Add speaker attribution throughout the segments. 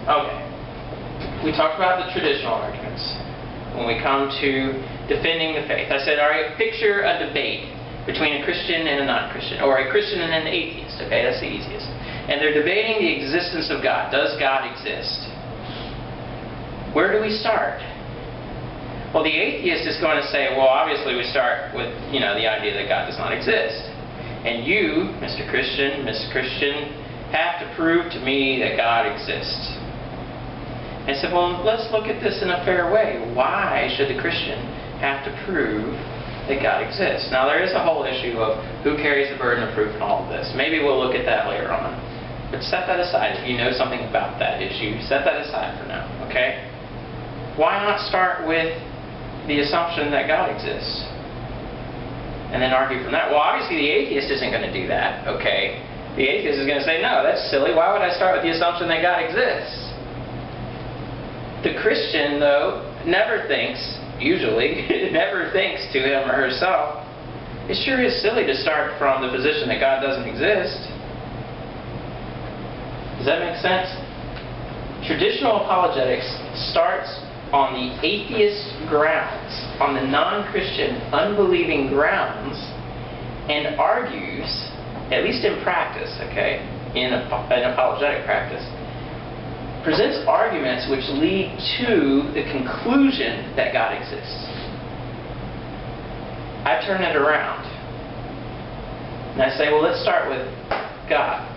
Speaker 1: Okay. We talked about the traditional arguments when we come to defending the faith. I said, all right, picture a debate between a Christian and a non-Christian, or a Christian and an atheist. Okay, that's the easiest. And they're debating the existence of God. Does God exist? Where do we start? Well, the atheist is going to say, well, obviously we start with, the idea that God does not exist. And you, Mr. Christian, Miss Christian, have to prove to me that God exists. And I said, well, let's look at this in a fair way. Why should the Christian have to prove that God exists? Now, there is a whole issue of who carries the burden of proof in all of this. Maybe we'll look at that later on. But set that aside. If you know something about that issue, set that aside for now, okay? Why not start with the assumption that God exists? And then argue from that. Well, obviously the atheist isn't going to do that, okay? The atheist is going to say, no, that's silly. Why would I start with the assumption that God exists? The Christian, though, never thinks, usually, never thinks to him or herself, it sure is silly to start from the position that God doesn't exist. Does that make sense? Traditional apologetics starts on the atheist grounds, on the non-Christian, unbelieving grounds, and argues, at least in practice, okay, in apologetic practice, presents arguments which lead to the conclusion that God exists. I turn it around. And I say, well, let's start with God.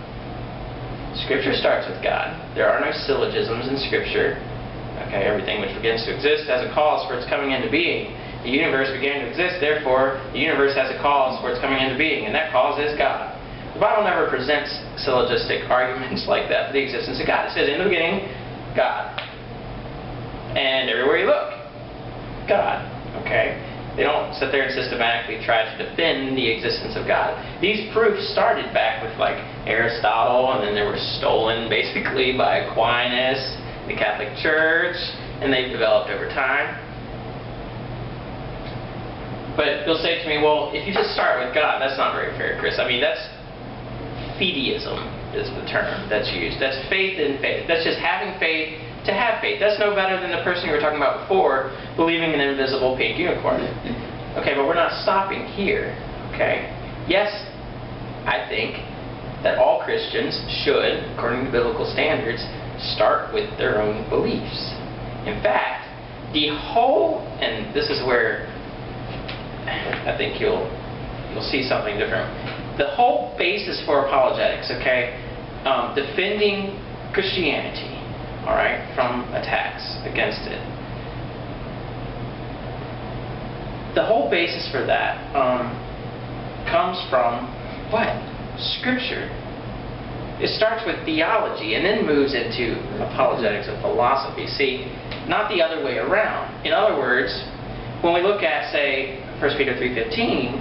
Speaker 1: Scripture starts with God. There are no syllogisms in Scripture. Okay, everything which begins to exist has a cause for its coming into being. The universe began to exist, therefore, the universe has a cause for its coming into being, and that cause is God. The Bible never presents syllogistic arguments like that for the existence of God. It says, in the beginning, God. And everywhere you look, God. Okay? They don't sit there and systematically try to defend the existence of God. These proofs started back with like Aristotle, and then they were stolen basically by Aquinas, the Catholic Church, and they've developed over time. But you'll say to me, well, if you just start with God, that's not very fair, Chris. I mean, that's fideism is the term that's used. That's faith in faith. That's just having faith to have faith. That's no better than the person you were talking about before, believing in an invisible pink unicorn. Okay, but we're not stopping here. Okay? Yes, I think that all Christians should, according to biblical standards, start with their own beliefs. In fact, the whole, and this is where I think you'll see something different. The whole basis for apologetics, okay, defending Christianity, all right, from attacks against it. The whole basis for that comes from what? Scripture. It starts with theology and then moves into apologetics of philosophy. See, not the other way around. In other words, when we look at, say, 1 Peter 3:15,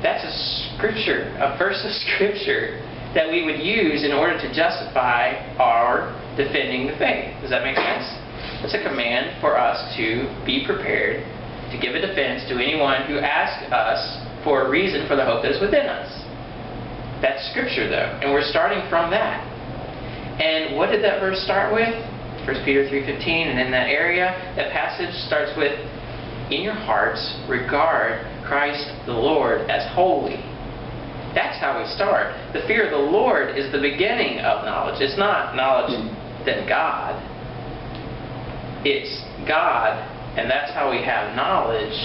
Speaker 1: that's a scripture, a verse of Scripture that we would use in order to justify our defending the faith. Does that make sense? It's a command for us to be prepared to give a defense to anyone who asks us for a reason for the hope that is within us. That's Scripture, though, and we're starting from that. And what did that verse start with? 1 Peter 3:15, and in that area, that passage starts with, in your hearts, regard Christ the Lord as holy. That's how we start. The fear of the Lord is the beginning of knowledge. It's not knowledge than God. It's God, and that's how we have knowledge,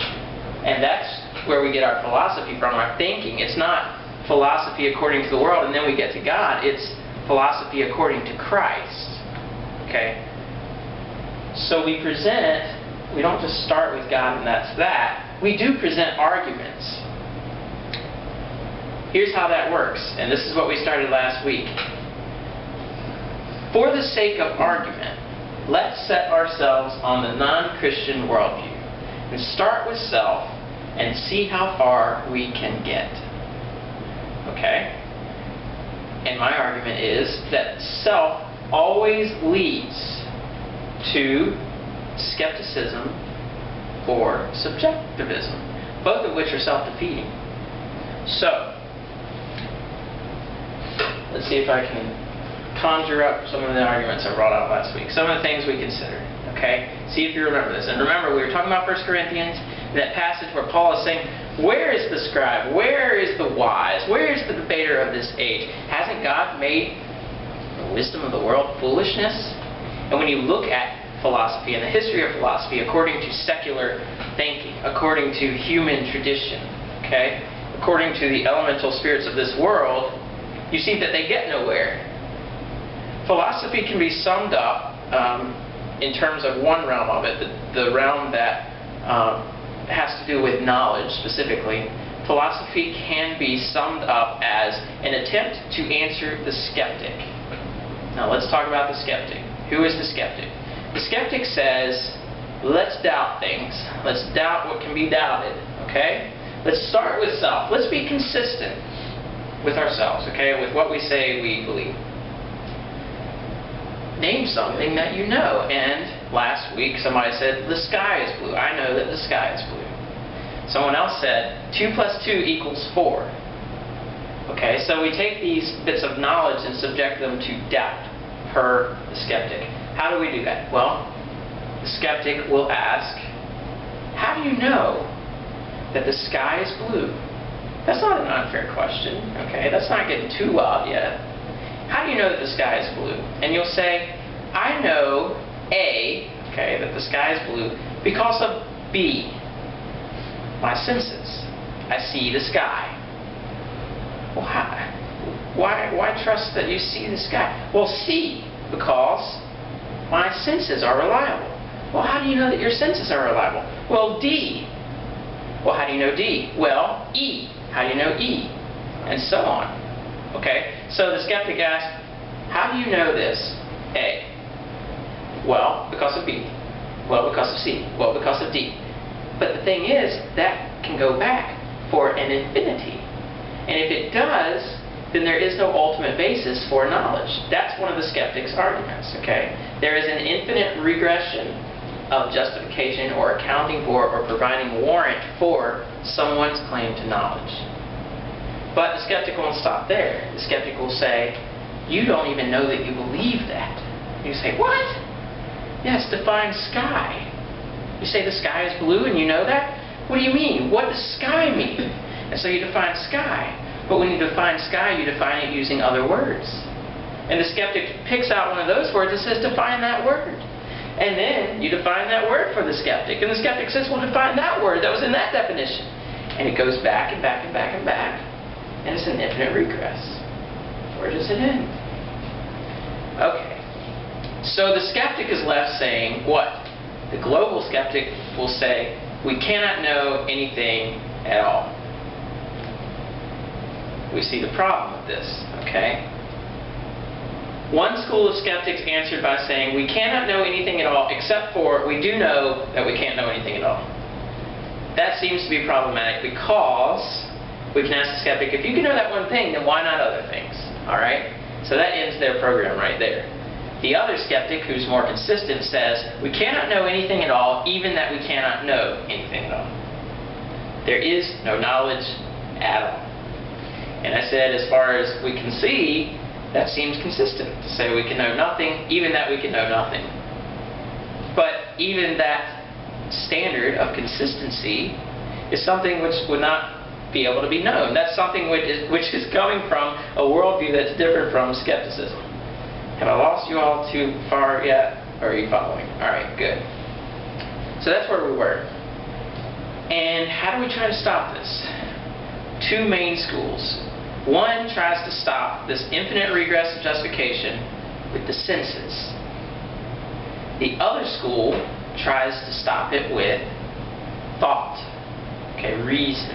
Speaker 1: and that's where we get our philosophy from, our thinking. It's not philosophy according to the world, and then we get to God. It's philosophy according to Christ. Okay? So we don't just start with God and that's that. We do present arguments. Here's how that works, and this is what we started last week. For the sake of argument, let's set ourselves on the non-Christian worldview and start with self and see how far we can get. Okay? And my argument is that self always leads to skepticism or subjectivism, both of which are self-defeating. So, let's see if I can conjure up some of the arguments I brought out last week. Some of the things we considered. Okay? See if you remember this. And remember, we were talking about 1 Corinthians, that passage where Paul is saying, where is the scribe? Where is the wise? Where is the debater of this age? Hasn't God made the wisdom of the world foolishness? And when you look at philosophy and the history of philosophy according to secular thinking, according to human tradition, okay, according to the elemental spirits of this world, you see that they get nowhere. Philosophy can be summed up in terms of one realm of it, the realm that has to do with knowledge specifically. Philosophy can be summed up as an attempt to answer the skeptic. Now let's talk about the skeptic. Who is the skeptic? The skeptic says, let's doubt things. Let's doubt what can be doubted. Okay? Let's start with self. Let's be consistent with ourselves, okay? With what we say we believe. Name something that you know. And last week somebody said, the sky is blue. I know that the sky is blue. Someone else said, 2 + 2 = 4. Okay, so we take these bits of knowledge and subject them to doubt per the skeptic. How do we do that? Well, the skeptic will ask, how do you know that the sky is blue? That's not an unfair question, okay? That's not getting too wild yet. How do you know that the sky is blue? And you'll say, I know A, okay, that the sky is blue because of B, my senses. I see the sky. Well, why trust that you see the sky? Well, C, because my senses are reliable. Well, how do you know that your senses are reliable? Well, D. Well, how do you know D? Well, E. How do you know E? And so on. Okay? So the skeptic asks, how do you know this? A. Well, because of B. Well, because of C. Well, because of D. But the thing is, that can go back for an infinity. And if it does, then there is no ultimate basis for knowledge. That's one of the skeptic's arguments, okay? There is an infinite regression of justification or accounting for or providing warrant for someone's claim to knowledge. But the skeptic won't stop there. The skeptic will say, you don't even know that you believe that. You say, what? Yes, define sky. You say the sky is blue and you know that? What do you mean? What does sky mean? And so you define sky. But when you define sky, you define it using other words. And the skeptic picks out one of those words and says, define that word. And then you define that word for the skeptic. And the skeptic says, well, define that word that was in that definition. And it goes back and back and back and back. And it's an infinite regress. Where does it end? Okay. So the skeptic is left saying what? The global skeptic will say, we cannot know anything at all. We see the problem with this, okay? One school of skeptics answered by saying, we cannot know anything at all except for we do know that we can't know anything at all. That seems to be problematic because we can ask the skeptic, if you can know that one thing, then why not other things? All right? So that ends their program right there. The other skeptic, who's more consistent, says, we cannot know anything at all, even that we cannot know anything at all. There is no knowledge at all. And I said, as far as we can see, that seems consistent to say we can know nothing, even that we can know nothing. But even that standard of consistency is something which would not be able to be known. That's something which is coming from a worldview that's different from skepticism. Have I lost you all too far yet? Or are you following? All right, good. So that's where we were. And how do we try to stop this? Two main schools. One tries to stop this infinite regress of justification with the senses. The other school tries to stop it with thought, okay, reason.